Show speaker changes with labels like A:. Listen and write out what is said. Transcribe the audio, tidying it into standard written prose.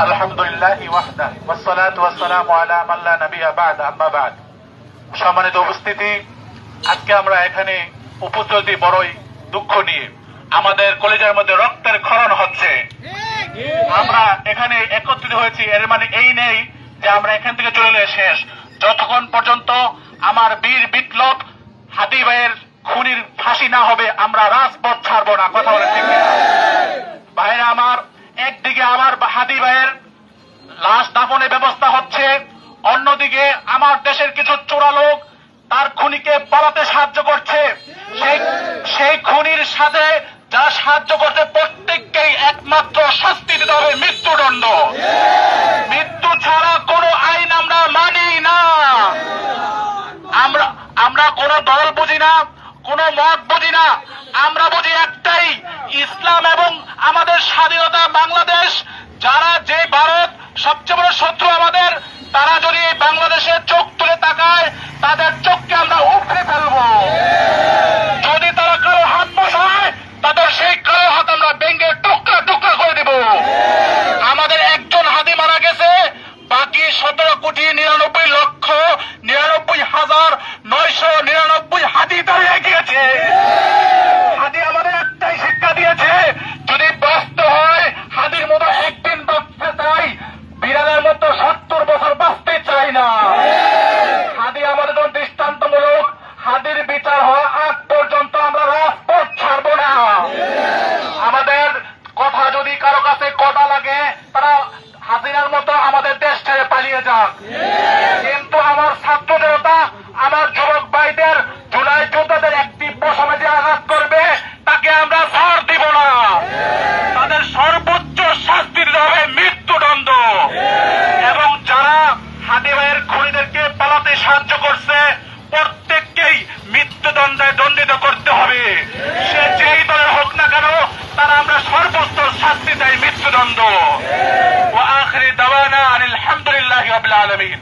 A: আলহামদুলিল্লাহি ওয়াহদাহু ওয়াসসালাতু ওয়াসসালামু আলা মান লা নাবিয়্যা বা'দা আম্মা বা'দ। সম্মানিত উপস্থিতি, আজকে আমরা এখানে উপস্থিত বড়ই দুঃখ নিয়ে, আমাদের কলেজের মধ্যে রক্তের ক্ষরণ হচ্ছে। আমরা এখানে একত্রিত হয়েছি, এর মানে এই নেই যে আমরা এখান থেকে চলে এলে শেষ। যতক্ষণ পর্যন্ত আমার বীর বিপ্লব হাদি ভাইয়ের খুনির ফাঁসি না হবে আমরা রাজপথ ছাড়বো না। কথা বলে ঠিক না ভাইরা আমার? একদিকে আমার হাদি ভাইয়ের লাশ দাফনের ব্যবস্থা হচ্ছে, অন্যদিকে আমার দেশের কিছু চোরা লোক তার খুনিকে পালাতে সাহায্য করছে। সেই খুনির সাথে যারা সাহায্য করছে প্রত্যেককেই একমাত্র শাস্তি দিতে হবে, মৃত্যুদণ্ড। মৃত্যু ছাড়া কোনো আইন আমরা মানি না। আমরা কোনো দল বুঝি না, কোনো মত বুঝি না। আমরা বুঝি একটাই, ইসলাম এবং আমাদের স্বাধীনতা বাংলাদেশ। যারা যে ভারত সবচেয়ে বড় শত্রু আমাদের, তারা যদি এই বাংলাদেশে চোখ তুলে তাকায় তাদের চোখকে আমরা উপড়ে ফেলবো। যদি তারা কারো হাত বসায় তাদের সেই কারো হাত আমরা ভেঙে টুকরা টুকরা করে দেব। আমাদের একজন হাদি মারা গেছে, বাকি 17,99,99,999 হাদি দাঁড়িয়ে গিয়েছে। হাদি আমাদের একটাই শিক্ষা দিয়েছে, যদি বাঁচতে হয় হাদির মতো একদিন বাঁচতে চাই, বিড়ালের মতো 70 বছর বাঁচতে চাই না। হাদি আমাদের জন্য দৃষ্টান্তমূলক। হাদির বিচার হওয়া আগ পর্যন্ত আমরা রাজপথ ছাড়বো না। আমাদের কথা যদি কারো কাছে কটা লাগে, তারা হাসিনার মতো আমাদের দেশ ছেড়ে পালিয়ে যাক। কিন্তু আমার ছাত্র জনতা, আমার যুবক ভাইদের, জুলাই যোদ্ধাদের একটি পশমে যে আঘাত করবে তাকে আমরা ছাড় দিব না। তাদের সর্বোচ্চ শাস্তি দিতে হবে, মৃত্যুদণ্ড। এবং যারা হাদি ভাইয়ের খুনিদেরকে পালাতে সাহায্য করছে প্রত্যেককেই মৃত্যুদণ্ডে দণ্ডিত করতে হবে। সে যেই দলের হোক না কেন, তারা আমরা সর্বোচ্চ শাস্তি চাই, মৃত্যুদণ্ড। ওয়া আখিরি দাওয়ানা আনিল হামদুলিল্লাহি রাব্বিল আলামিন।